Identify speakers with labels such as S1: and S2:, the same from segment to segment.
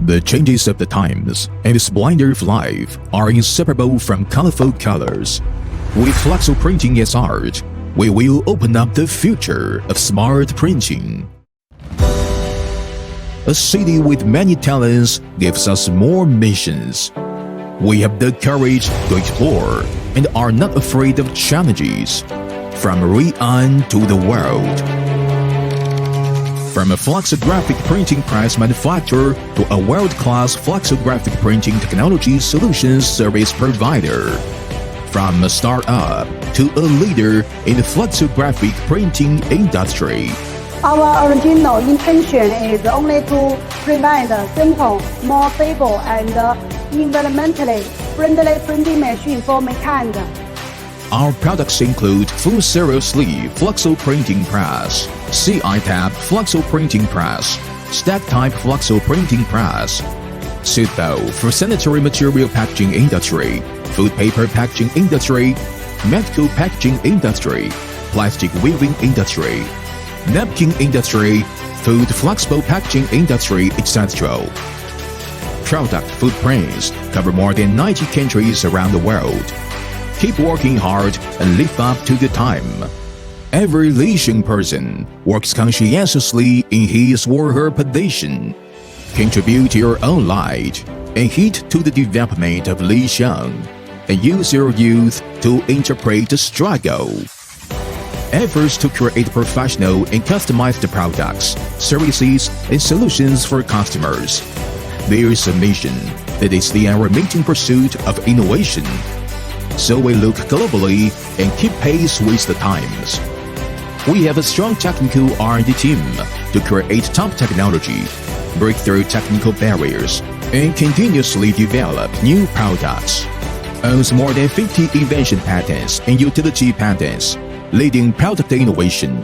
S1: The changes of the times and the splendor of life are inseparable from colorful colors. With flexo printing as art, we will open up the future of smart printing. A city with many talents gives us more missions. We have the courage to explore and are not afraid of challenges. From Ruian to the world. From a flexographic printing press manufacturer to a world-class flexographic printing technology solutions service provider. From a startup to a leader in the flexographic printing industry.
S2: Our original intention is only to provide a simple, more stable, and environmentally friendly printing machine for mankind.
S1: Our products include full serial sleeve flexo printing press, CI-type flexo printing press, stack-type flexo printing press, suitable for sanitary material packaging industry, food paper packaging industry, medical packaging industry, plastic weaving industry, napkin industry, food flexible packaging industry, etc. Product footprints cover more than 90 countries around the world. Keep working hard and live up to the time. Every Lisheng person works conscientiously in his or her position. Contribute your own light and heat to the development of Lisheng, and use your youth to interpret the struggle. Efforts to create professional and customized products, services, and solutions for customers. There is a mission that is the unremitting pursuit of innovation. So we look globally and keep pace with the times. We have a strong technical R&D team to create top technology, break through technical barriers, and continuously develop new products. Owns more than 50 invention patents and utility patents, leading product innovation.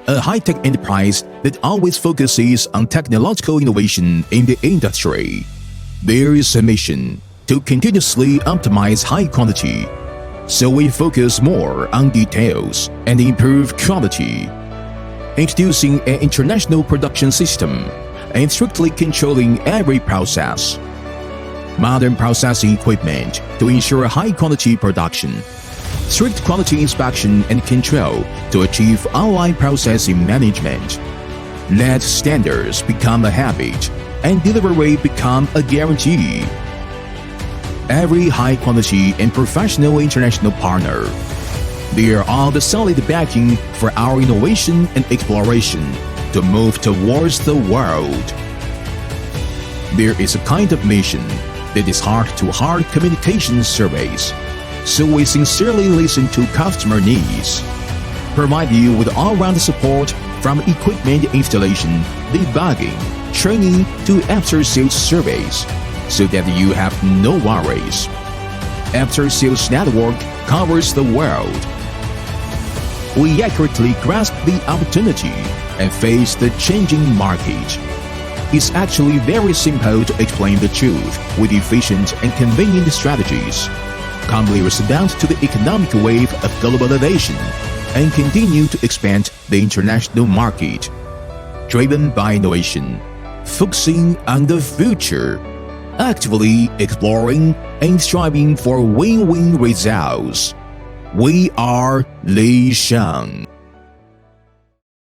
S1: A high-tech enterprise that always focuses on technological innovation in the industry. There is a mission to continuously optimize high quality, so we focus more on details and improve quality. Introducing an international production system and strictly controlling every process. Modern processing equipment to ensure high quality production. Strict quality inspection and control to achieve online processing management. Let standards become a habit and delivery become a guarantee. Every high-quality and professional international partner. They are all the solid backing for our innovation and exploration to move towards the world. There is a kind of mission that is heart-to-heart communication service, so we sincerely listen to customer needs. Provide you with all-round support from equipment installation, debugging, training to after-sales service, so that you have no worries. After-sales network covers the world. We accurately grasp the opportunity and face the changing market. It's actually very simple to explain the truth with efficient and convenient strategies. Calmly respond to the economic wave of globalization and continue to expand the international market. Driven by innovation, focusing on the future, actively exploring and striving for win-win results. We are Lisheng.